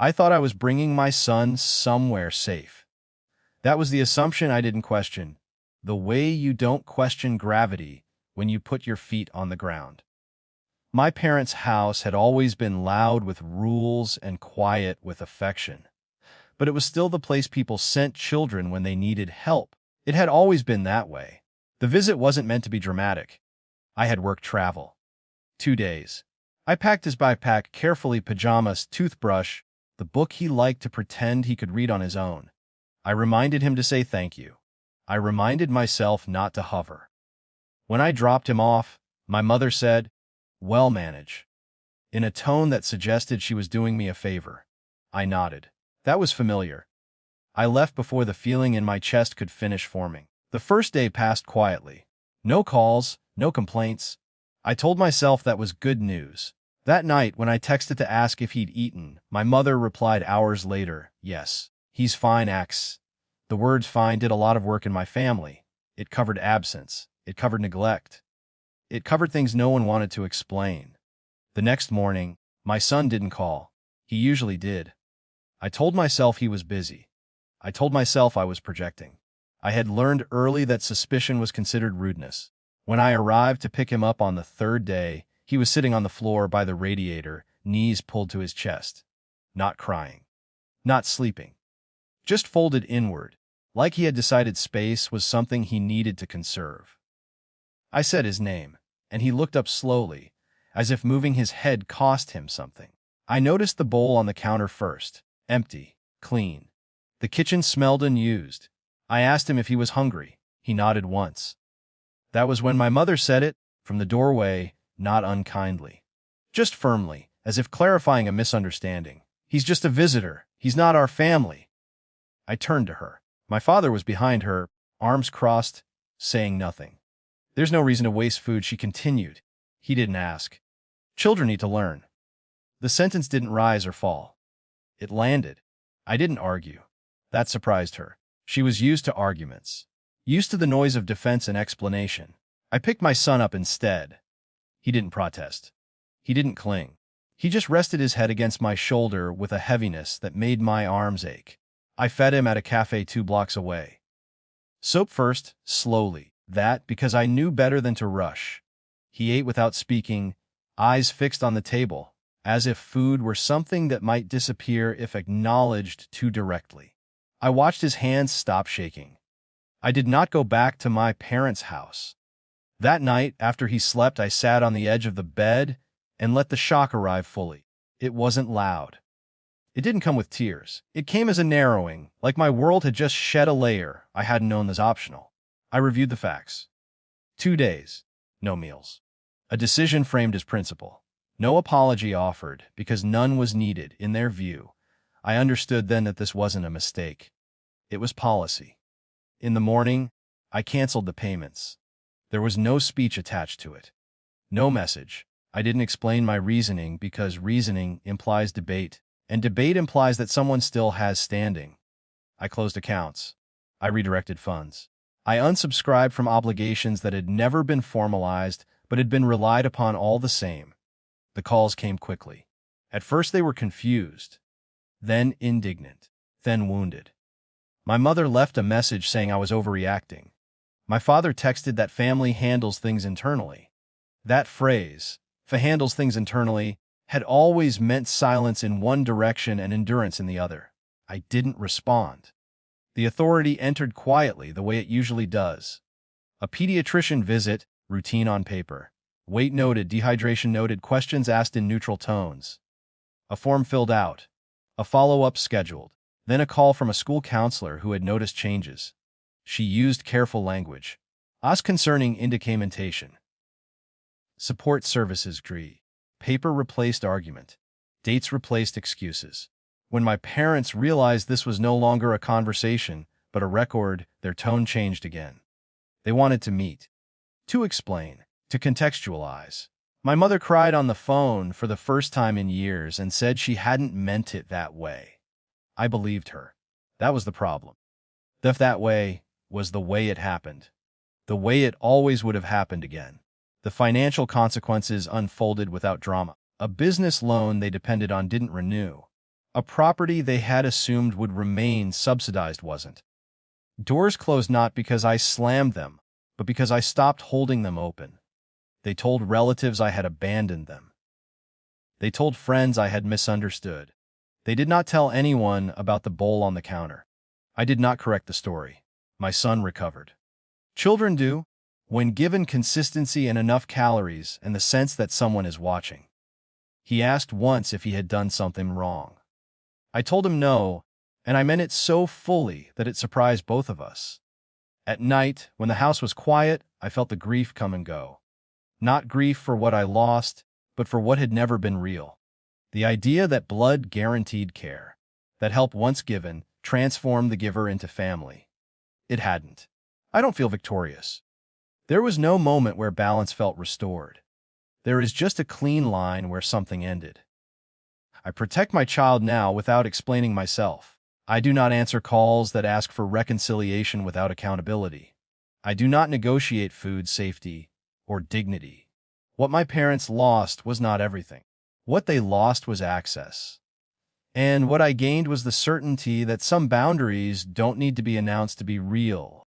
I thought I was bringing my son somewhere safe. That was the assumption I didn't question. The way you don't question gravity when you put your feet on the ground. My parents' house had always been loud with rules and quiet with affection. But it was still the place people sent children when they needed help. It had always been that way. The visit wasn't meant to be dramatic. I had work travel. 2 days. I packed his backpack carefully, pajamas, toothbrush, the book he liked to pretend he could read on his own. I reminded him to say thank you. I reminded myself not to hover. When I dropped him off, my mother said, "Well managed," in a tone that suggested she was doing me a favor. I nodded. That was familiar. I left before the feeling in my chest could finish forming. The first day passed quietly. No calls, no complaints. I told myself that was good news. That night, when I texted to ask if he'd eaten, my mother replied hours later, "Yes, he's fine, X." The words fine did a lot of work in my family. It covered absence. It covered neglect. It covered things no one wanted to explain. The next morning, my son didn't call. He usually did. I told myself he was busy. I told myself I was projecting. I had learned early that suspicion was considered rudeness. When I arrived to pick him up on the third day, he was sitting on the floor by the radiator, knees pulled to his chest. Not crying. Not sleeping. Just folded inward, like he had decided space was something he needed to conserve. I said his name, and he looked up slowly, as if moving his head cost him something. I noticed the bowl on the counter first. Empty. Clean. The kitchen smelled unused. I asked him if he was hungry. He nodded once. That was when my mother said it, from the doorway, not unkindly. Just firmly, as if clarifying a misunderstanding. "He's just a visitor. He's not our family." I turned to her. My father was behind her, arms crossed, saying nothing. "There's no reason to waste food," she continued. He didn't ask. "Children need to learn." The sentence didn't rise or fall. It landed. I didn't argue. That surprised her. She was used to arguments. Used to the noise of defense and explanation. I picked my son up instead. He didn't protest. He didn't cling. He just rested his head against my shoulder with a heaviness that made my arms ache. I fed him at a cafe 2 blocks away. Soap first, slowly. That because I knew better than to rush. He ate without speaking, eyes fixed on the table, as if food were something that might disappear if acknowledged too directly. I watched his hands stop shaking. I did not go back to my parents' house. That night, after he slept, I sat on the edge of the bed and let the shock arrive fully. It wasn't loud. It didn't come with tears. It came as a narrowing, like my world had just shed a layer I hadn't known was optional. I reviewed the facts. 2 days. No meals. A decision framed as principle. No apology offered, because none was needed, in their view. I understood then that this wasn't a mistake. It was policy. In the morning, I canceled the payments. There was no speech attached to it. No message. I didn't explain my reasoning because reasoning implies debate, and debate implies that someone still has standing. I closed accounts. I redirected funds. I unsubscribed from obligations that had never been formalized but had been relied upon all the same. The calls came quickly. At first they were confused, then indignant, then wounded. My mother left a message saying I was overreacting. My father texted that family handles things internally. That phrase, handles things internally, had always meant silence in one direction and endurance in the other. I didn't respond. The authority entered quietly the way it usually does. A pediatrician visit, routine on paper. Weight noted, dehydration noted, questions asked in neutral tones. A form filled out. A follow-up scheduled. Then a call from a school counselor who had noticed changes. She used careful language. As concerning indicamentation. Support services GRI. Paper replaced argument. Dates replaced excuses. When my parents realized this was no longer a conversation, but a record, their tone changed again. They wanted to meet. To explain. To contextualize. My mother cried on the phone for the first time in years and said she hadn't meant it that way. I believed her. That was the problem. That way was the way it happened. The way it always would have happened again. The financial consequences unfolded without drama. A business loan they depended on didn't renew. A property they had assumed would remain subsidized wasn't. Doors closed not because I slammed them, but because I stopped holding them open. They told relatives I had abandoned them. They told friends I had misunderstood. They did not tell anyone about the bowl on the counter. I did not correct the story. My son recovered. Children do, when given consistency and enough calories and the sense that someone is watching. He asked once if he had done something wrong. I told him no, and I meant it so fully that it surprised both of us. At night, when the house was quiet, I felt the grief come and go. Not grief for what I lost, but for what had never been real. The idea that blood guaranteed care, that help once given, transformed the giver into family. It hadn't. I don't feel victorious. There was no moment where balance felt restored. There is just a clean line where something ended. I protect my child now without explaining myself. I do not answer calls that ask for reconciliation without accountability. I do not negotiate food safety or dignity. What my parents lost was not everything. What they lost was access. And what I gained was the certainty that some boundaries don't need to be announced to be real.